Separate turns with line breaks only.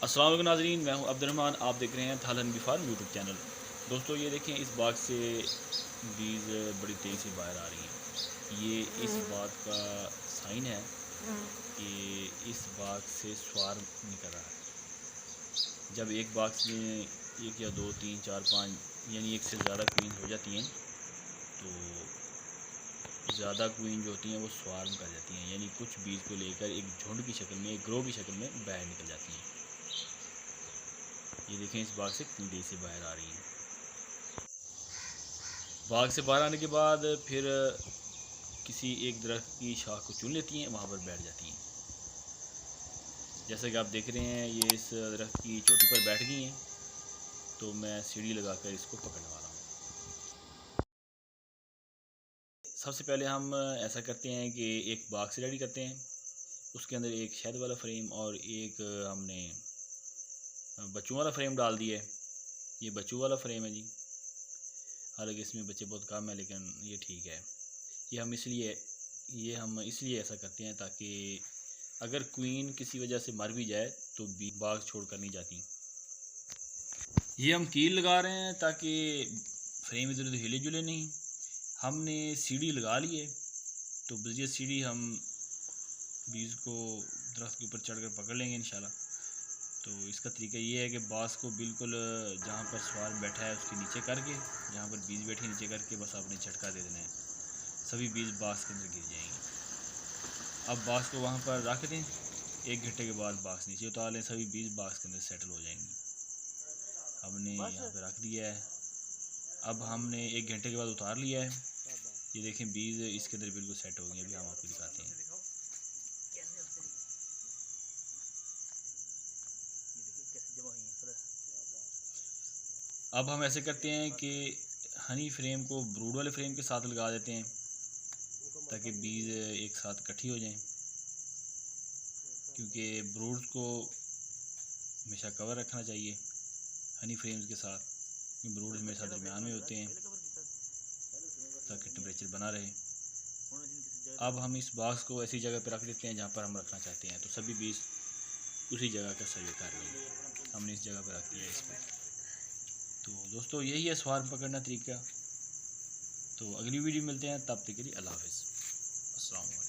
अस्सलाम वालेकुम नाज़रीन, मैं हूं अब्दुर्रहमान। आप देख रहे हैं थालन बी फार्म यूट्यूब चैनल। दोस्तों ये देखें, इस बाग से बीज बड़ी तेज़ी से बाहर आ रही हैं। ये इस बात का साइन है कि इस बाग से स्वार्म निकल रहा है। जब एक बाग में एक या दो तीन चार पाँच यानी एक से ज़्यादा क्वीन हो जाती हैं तो ज़्यादा क्वीन जो होती हैं वो स्वार्म कर जाती हैं, यानी कुछ बीज को लेकर एक झुंड की शक्ल में, एक ग्रो की शक्ल में बाहर निकल जाती हैं। ये देखें, इस बाग से कितनी तेज़ी से बाहर आ रही हैं। बाग से बाहर आने के बाद फिर किसी एक दरख्त की शाख को चुन लेती हैं, वहाँ पर बैठ जाती हैं। जैसा कि आप देख रहे हैं, ये इस दरख्त की चोटी पर बैठ गई हैं, तो मैं सीढ़ी लगाकर इसको पकड़ने वाला हूँ। सबसे पहले हम ऐसा करते हैं कि एक बॉक्स रेडी करते हैं, उसके अंदर एक शहद वाला फ्रेम और एक हमने बच्चों वाला फ्रेम डाल दिया है। ये बच्चों वाला फ्रेम है जी, हालांकि इसमें बच्चे बहुत कम है लेकिन ये ठीक है। ये हम इसलिए ऐसा करते हैं ताकि अगर क्वीन किसी वजह से मर भी जाए तो बाग छोड़ कर नहीं जाती। ये हम कील लगा रहे हैं ताकि फ्रेम इधर उधर हिले जुले नहीं। हमने सीढ़ी लगा ली है, तो बस ये सीढ़ी हम बीज को दरख्त के ऊपर चढ़कर पकड़ लेंगे इंशाल्लाह। तो इसका तरीका ये है कि बाँस को बिल्कुल जहाँ पर स्वार बैठा है उसके नीचे करके, जहाँ पर बीज बैठे नीचे करके बस आपने झटका दे देना है, सभी बीज बाँस के अंदर गिर जाएंगे। अब बाँस को वहाँ पर रख दें, 1 घंटे के बाद बाँस नीचे उतार लें, सभी बीज बाँस के अंदर सेटल हो जाएंगी। हमने यहाँ पे रख दिया है। अब हमने 1 घंटे के बाद उतार लिया है। ये देखें, बीज इसके अंदर बिल्कुल सेट हो गए। अभी हम आपको दिखाते हैं। अब हम ऐसे करते हैं कि हनी फ्रेम को ब्रूड वाले फ्रेम के साथ लगा देते हैं ताकि बीज एक साथ इकट्ठी हो जाएं, क्योंकि ब्रूड को हमेशा कवर रखना चाहिए हनी फ्रेम्स के साथ, क्योंकि ब्रूड हमेशा दरमियान में होते हैं ताकि टेम्परेचर बना रहे। अब हम इस बॉक्स को ऐसी जगह पर रख देते हैं जहाँ पर हम रखना चाहते हैं, तो सभी बीज उसी जगह का सर्वे कर लेंगे। हमने इस जगह पर रख दिया है इस पर। तो दोस्तों यही है स्वार्म पकड़ना तरीका। तो अगली वीडियो मिलते हैं, तब तक के लिए अल्लाह हाफ़िज़। अस्सलाम वालेकुम।